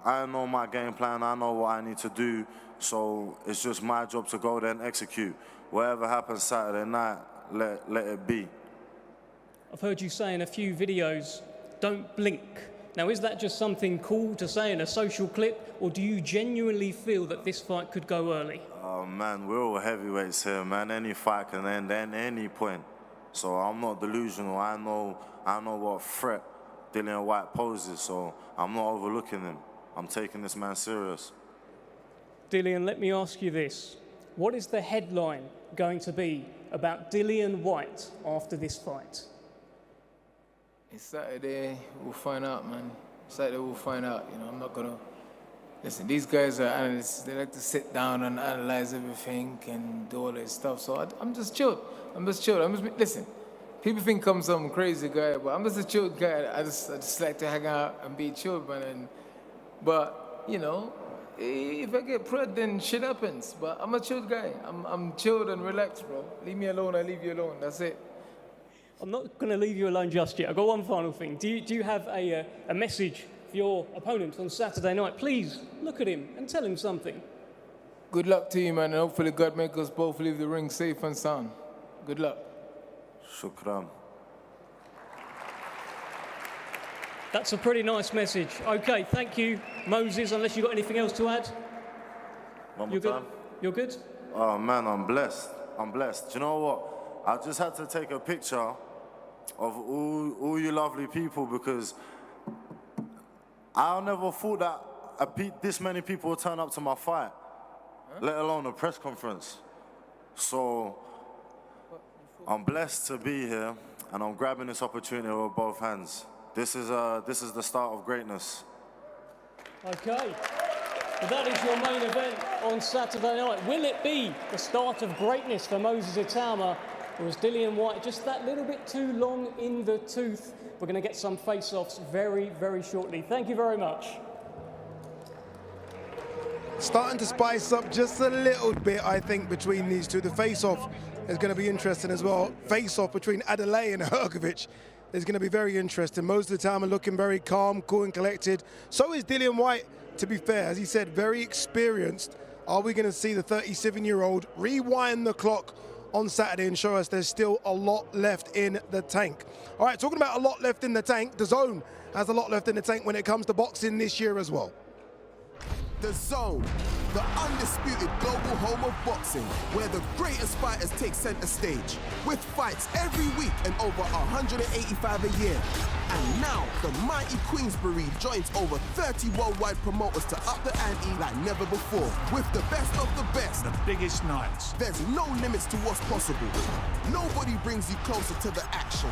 I know my game plan, I know what I need to do, so it's just my job to go there and execute. Whatever happens Saturday night, let it be. I've heard you say in a few videos, don't blink. Now, is that just something cool to say in a social clip, or do you genuinely feel that this fight could go early? Oh man, we're all heavyweights here, man. Any fight can end at any point. So I'm not delusional. I know what threat Dillian Whyte poses, so I'm not overlooking him. I'm taking this man serious. Dillian, let me ask you this. What is the headline going to be about Dillian Whyte after this fight? It's Saturday, we'll find out, man. Saturday, we'll find out. You know, I'm not gonna... Listen, these guys are analysts. They like to sit down and analyze everything and do all this stuff. So I'm just chilled. Listen, people think I'm some crazy guy, but I'm just a chilled guy. I just like to hang out and be chilled, man. But, you know, if I get pressed, then shit happens. But I'm a chilled guy. I'm chilled and relaxed, bro. Leave me alone, I leave you alone. That's it. I'm not going to leave you alone just yet. I've got one final thing. Do you have a message for your opponent on Saturday night? Please look at him and tell him something. Good luck to you, man, and hopefully God make us both leave the ring safe and sound. Good luck. Shukran. That's a pretty nice message. Okay, thank you, Moses, unless you've got anything else to add. One more time. You're good? Oh man, I'm blessed. I'm blessed. Do you know what? I just had to take a picture of all you lovely people because I never thought that this many people would turn up to my fight, let alone a press conference. So I'm blessed to be here, and I'm grabbing this opportunity with both hands. This is the start of greatness. Okay. Well, that is your main event on Saturday night. Will it be the start of greatness for Moses Itauma, or is Dillian Whyte just that little bit too long in the tooth? We're going to get some face-offs very, very shortly. Thank you very much. Starting to spice up just a little bit, I think, between these two. The face-off is going to be interesting as well. Face-off between Adeleye and Hrgovic is going to be very interesting. Moses Itauma looking very calm, cool and collected. So is Dillian Whyte, to be fair. As he said, very experienced. Are we going to see the 37-year-old rewind the clock on Saturday and show us there's still a lot left in the tank? All right, talking about a lot left in the tank, DAZN has a lot left in the tank when it comes to boxing this year as well. DAZN, the undisputed global home of boxing, where the greatest fighters take center stage, with fights every week and over 185 a year. And now, the mighty Queensberry joins over 30 worldwide promoters to up the ante like never before, with the best of the best. The biggest nights. There's no limits to what's possible. Nobody brings you closer to the action.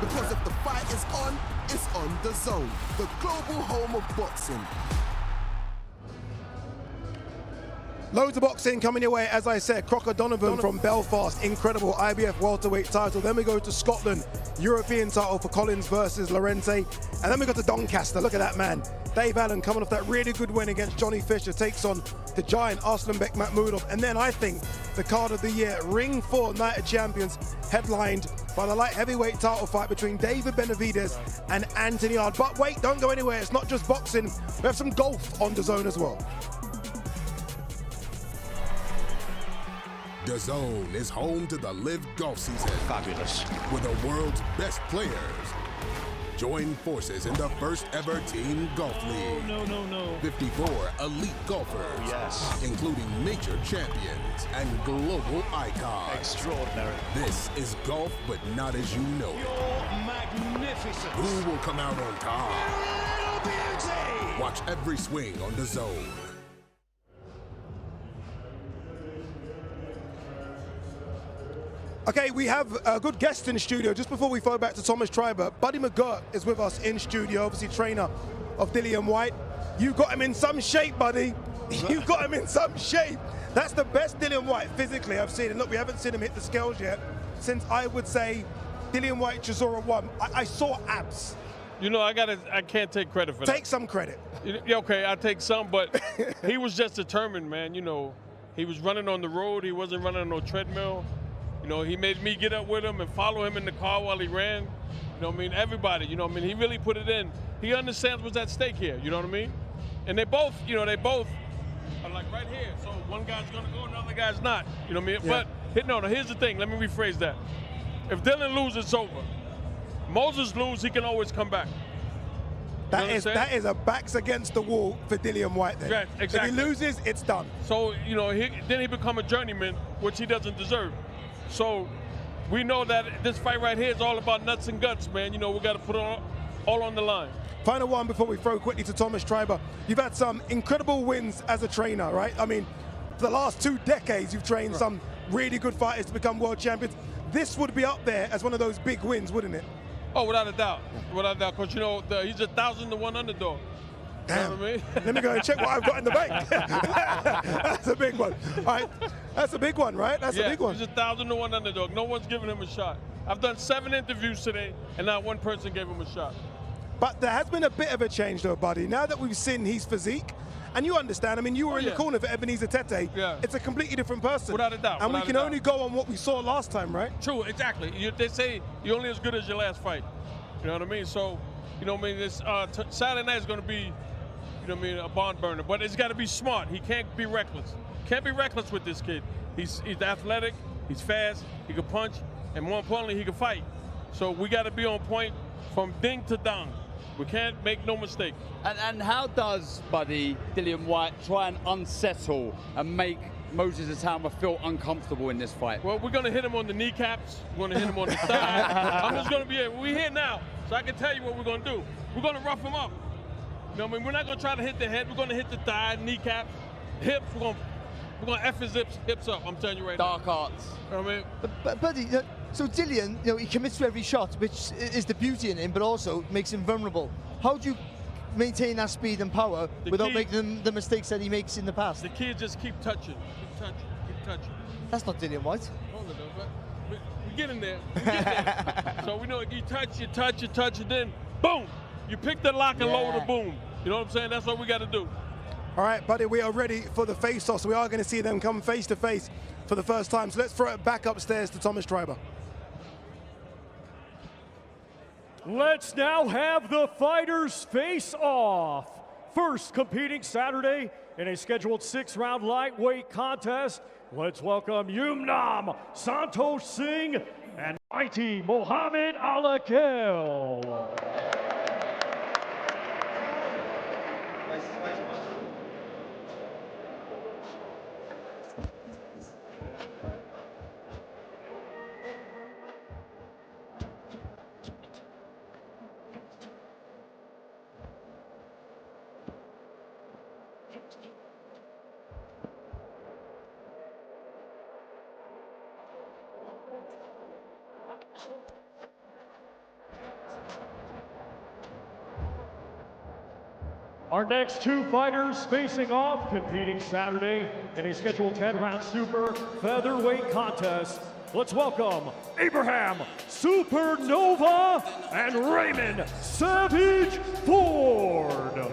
Because if the fight is on, it's on DAZN, the global home of boxing. Loads of boxing coming your way, as I said. Crocker Donovan from Belfast, incredible IBF welterweight title. Then we go to Scotland, European title for Collins versus Lorente. And then we go to Doncaster, look at that man. Dave Allen coming off that really good win against Johnny Fisher, takes on the giant Arslanbek Makhmudov. And then I think the card of the year, Ring 4 Night of Champions, headlined by the light heavyweight title fight between David Benavidez and Anthony Yarde. But wait, don't go anywhere, it's not just boxing. We have some golf on DAZN as well. DAZN is home to the Live Golf season. Fabulous. With the world's best players. Join forces in the first ever Team Golf League. No. 54 elite golfers. Yes. Including major champions and global icons. Extraordinary. This is golf, but not as you know it. You're magnificent. Who will come out on top? Beauty. Watch every swing on DAZN. Okay, we have a good guest in the studio. Just before we throw back to Thomas Treiber, Buddy McGirt is with us in studio, obviously trainer of Dillian Whyte. You got him in some shape, buddy. You got him in some shape. That's the best Dillian Whyte physically I've seen. And look, we haven't seen him hit the scales yet since, I would say, Dillian Whyte Chisora 1. I saw abs. You know, I can't take credit for that. Take some credit. Yeah, okay, I take some, but he was just determined, man. You know, he was running on the road. He wasn't running on no treadmill. You know, he made me get up with him and follow him in the car while he ran. You know what I mean? Everybody, you know what I mean? He really put it in. He understands what's at stake here, you know what I mean? And they both are like right here. So one guy's gonna go, another guy's not. You know what I mean? Yeah. But no, here's the thing, let me rephrase that. If Dillian loses, it's over. Moses loses, he can always come back. That is a backs against the wall for Dillian Whyte there. Right, exactly. If he loses, it's done. So, you know, then he become a journeyman, which he doesn't deserve. So we know that this fight right here is all about nuts and guts, man. You know, we got to put it all on the line. Final one before we throw quickly to Thomas Treiber. You've had some incredible wins as a trainer, right? I mean, for the last 2 decades, you've trained some really good fighters to become world champions. This would be up there as one of those big wins, wouldn't it? Oh, without a doubt. Without a doubt, because, you know, he's 1,000 to 1 underdog. Damn. You know what I mean? Let me go and check what I've got in the bank. That's a big one. All right, that's a big one, right? That's a big one. He's 1,000 to 1 underdog. No one's giving him a shot. I've done 7 interviews today, and not one person gave him a shot. But there has been a bit of a change, though, buddy. Now that we've seen his physique, and you understand, I mean, you were in the corner for Ebenezer Tete. Yeah. It's a completely different person. Without a doubt. And we can only go on what we saw last time, right? True, exactly. They say you're only as good as your last fight. You know what I mean? So, you know what I mean? This Saturday night is going to be, you know what I mean, a barn burner. But it's got to be smart. He can't be reckless. Can't be reckless with this kid. He's athletic, he's fast, he can punch, and more importantly, he can fight. So we got to be on point from ding to dong. We can't make no mistakes. And how does, buddy, Dillian Whyte try and unsettle and make Moses Itauma feel uncomfortable in this fight? Well, we're going to hit him on the kneecaps. We're going to hit him on the thigh. I'm just going to be here. We're here now, so I can tell you what we're going to do. We're going to rough him up. You know what I mean? We're not going to try to hit the head. We're going to hit the thigh, kneecaps, hips. We're going to F his hips up. I'm telling you right Dark now. arts. You know what I mean? But buddy, so Dillian, he commits to every shot, which is the beauty in him, but also makes him vulnerable. How do you maintain that speed and power without making the mistakes that he makes in the past? The kid just keep touching, keep touching. That's not Dillian Whyte. Hold on, but we get in there. We get there. So we know you touch, and then boom, you pick the lock and lower the boom. You know what I'm saying? That's what we got to do. All right, buddy, we are ready for the face-off, so we are going to see them come face-to-face for the first time. So let's throw it back upstairs to Thomas Schreiber. Let's now have the fighters face off. First competing Saturday in a scheduled 6-round lightweight contest. Let's welcome Yumnam Santosh Singh and Mighty Mohammed Alakel. Our next two fighters facing off, competing Saturday in a scheduled 10-round super featherweight contest. Let's welcome Abraham Supernova and Raymond Savage Ford.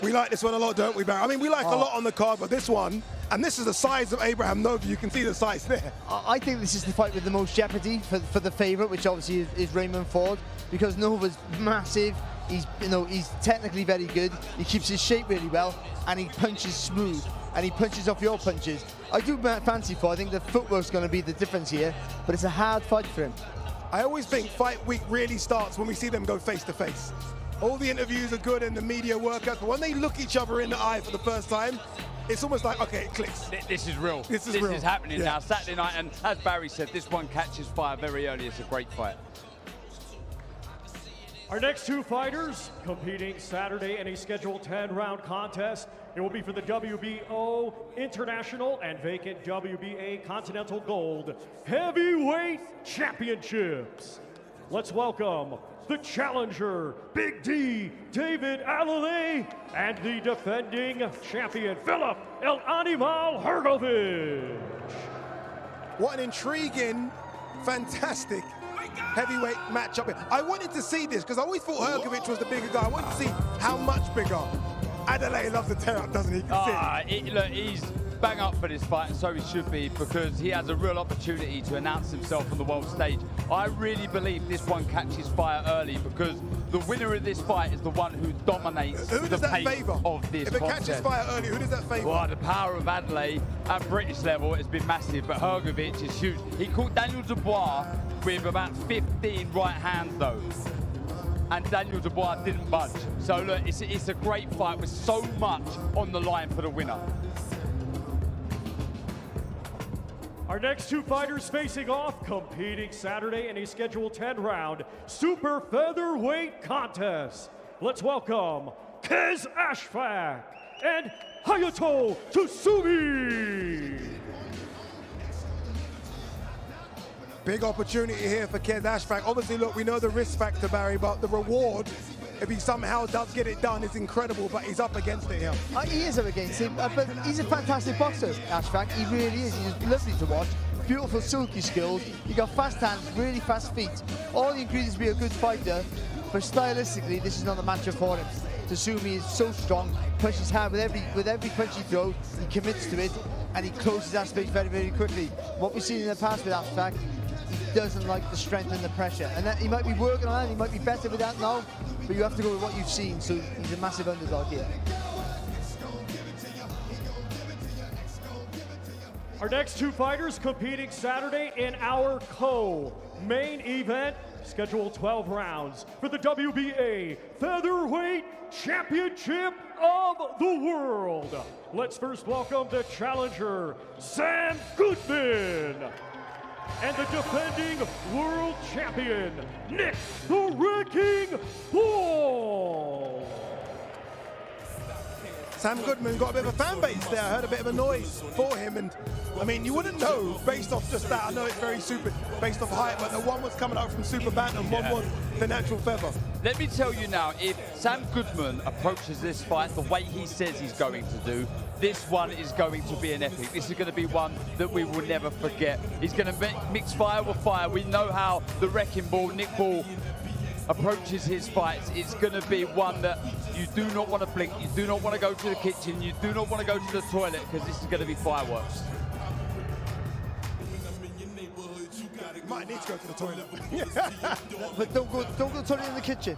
We like this one a lot, don't we, Barry? I mean, we like a lot on the card, but this one, and this is the size of Abraham Nova. You can see the size there. I think this is the fight with the most jeopardy for the favourite, which obviously is Raymond Ford, because Nova's massive. He's technically very good. He keeps his shape really well, and he punches smooth, and he punches off your punches. I do fancy Ford. I think the footwork's going to be the difference here, but it's a hard fight for him. I always think fight week really starts when we see them go face to face. All the interviews are good and the media workouts, but when they look each other in the eye for the first time, it's almost like, okay, it clicks. This is real. This is happening now. Saturday night, and as Barry said, this one catches fire very early. It's a great fight. Our next two fighters competing Saturday in a scheduled 10-round contest. It will be for the WBO International and vacant WBA Continental Gold Heavyweight Championships. Let's welcome the challenger, Big D, David Adeleye, and the defending champion, Filip El Animal Hrgovic. What an intriguing, fantastic heavyweight matchup here. I wanted to see this because I always thought Hrgovic was the bigger guy. I wanted to see how much bigger. Adeleye loves to tear up, doesn't he? Look, he's bang up for this fight, and so he should be, because he has a real opportunity to announce himself on the world stage. I really believe this one catches fire early, because the winner of this fight is the one who dominates the pace of this If it contest. catches fire early, who does that favour? Well, the power of Adeleye at British level has been massive, but Hrgovic is huge. He caught Daniel Dubois with about 15 right hands, though, and Daniel Dubois didn't budge. So look, it's a great fight with so much on the line for the winner. Our next two fighters facing off, competing Saturday in a scheduled 10-round super featherweight contest. Let's welcome Kez Ashfaq and Hayato Tsumi. Big opportunity here for Kez Ashfaq. Obviously, look, we know the risk factor, Barry, but the reward, if he somehow does get it done, is incredible, but he's up against it here. He is up against him, but he's a fantastic boxer, Ashfaq. He really is. He's lovely to watch. Beautiful silky skills. He got fast hands, really fast feet. All the ingredients to be a good fighter, but stylistically, this is not the matchup for him. Tsumi is so strong, pushes hard with every punch he throws, he commits to it, and he closes that space very, very quickly. What we've seen in the past with Ashfaq, he doesn't like the strength and the pressure, and that he might be working on that, he might be better with that now, but you have to go with what you've seen, so he's a massive underdog here. Our next two fighters competing Saturday in our co-main event, scheduled 12 rounds for the WBA Featherweight Championship of the World. Let's first welcome the challenger, Sam Goodman, and the defending world champion, Nick the Wrecking Ball. Sam Goodman got a bit of a fan base there. I heard a bit of a noise for him, and I mean, you wouldn't know based off just that. I know it's very super, based off height, but the one was coming out from super bantam, one was the natural feather. Let me tell you now, if Sam Goodman approaches this fight the way he says he's going to do, this one is going to be an epic. This is going to be one that we will never forget. He's going to mix fire with fire. We know how the Wrecking Ball, Nick Ball, approaches his fights. It's going to be one that you do not want to blink, you do not want to go to the kitchen, you do not want to go to the toilet, because this is going to be fireworks. Might need to go to the toilet. But don't go to the toilet in the kitchen.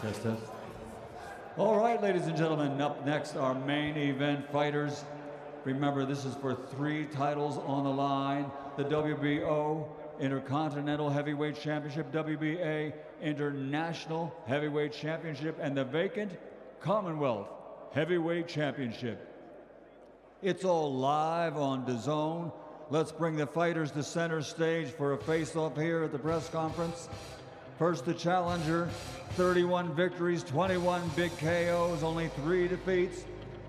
Test, test. All right, ladies and gentlemen, up next, our main event fighters. Remember, this is for 3 titles on the line. The WBO Intercontinental Heavyweight Championship, WBA International Heavyweight Championship, and the vacant Commonwealth Heavyweight Championship. It's all live on DAZN. Let's bring the fighters to center stage for a face-off here at the press conference. First, the challenger, 31 victories, 21 big KOs, only 3 defeats.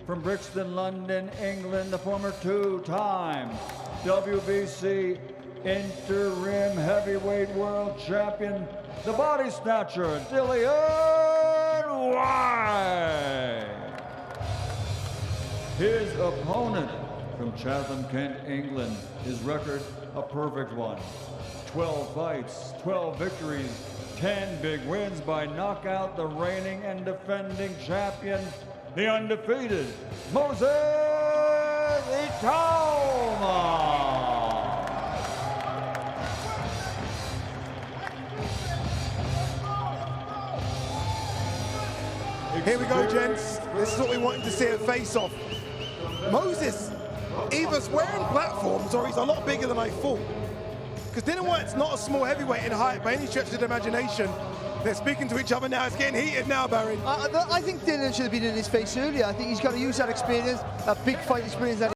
From Brixton, London, England, the former 2-time WBC interim heavyweight world champion, the body snatcher, Dillian Whyte. His opponent from Chatham, Kent, England, his record a perfect one. 12 fights, 12 victories, 10 big wins by knockout, the reigning and defending champion, the undefeated Moses Itauma. Here we go, gents. This is what we wanted to see at face-off. Moses, either wearing platforms or he's a lot bigger than I thought. Because Dillian Whyte's not a small heavyweight in height by any stretch of the imagination. They're speaking to each other now. It's getting heated now, Barry. I think Dillian should have been in his face earlier. I think he's got to use that experience, that big fight experience that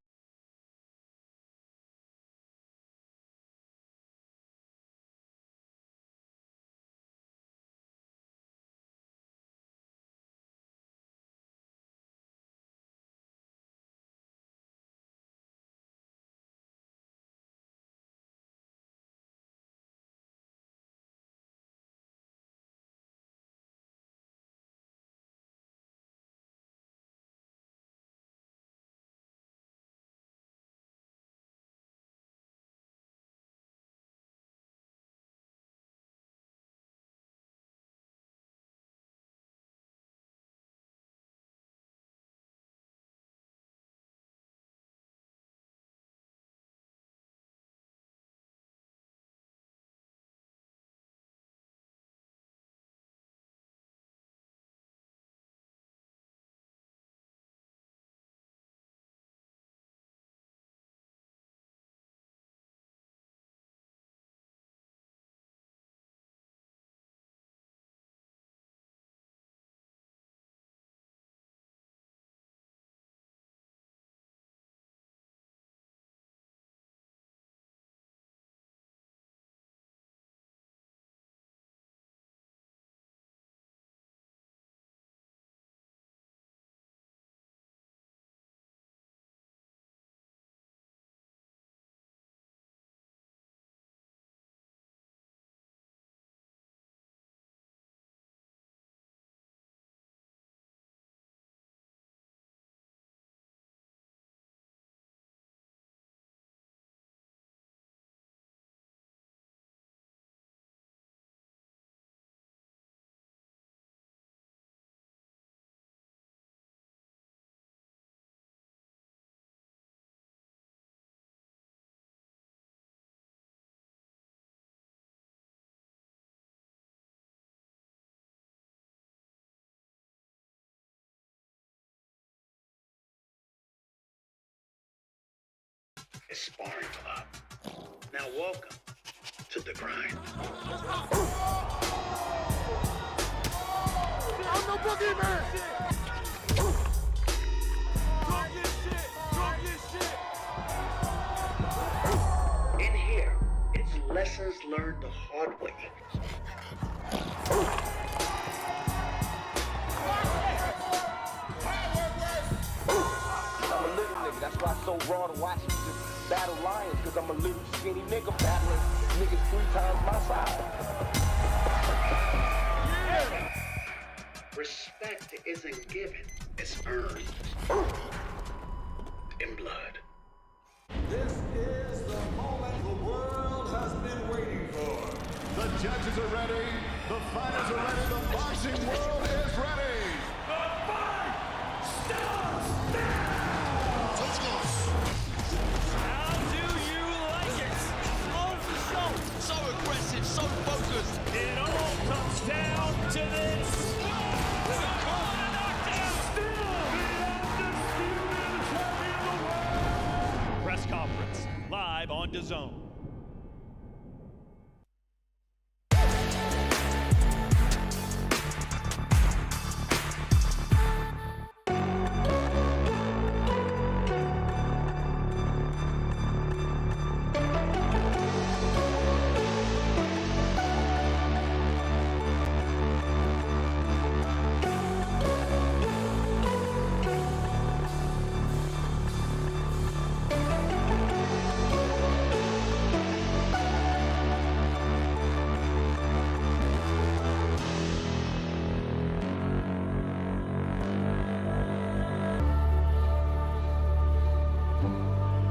is sparring club. Now welcome to the grind. I'm no boogeyman! Talk your shit! Talk your shit! In here, it's lessons learned the hard way. I'm a little nigga, that's why it's so raw to watch me just battle lions, cause I'm a little skinny nigga battling niggas 3 times my size. Yeah. Respect isn't given, it's earned. In blood. This is the moment the world has been waiting for. The judges are ready, the fighters are ready, the boxing world is ready. The fight starts now! Let's go. How do you like it? On the show, so aggressive, so focused. It all comes down to this. Press conference live on DAZN.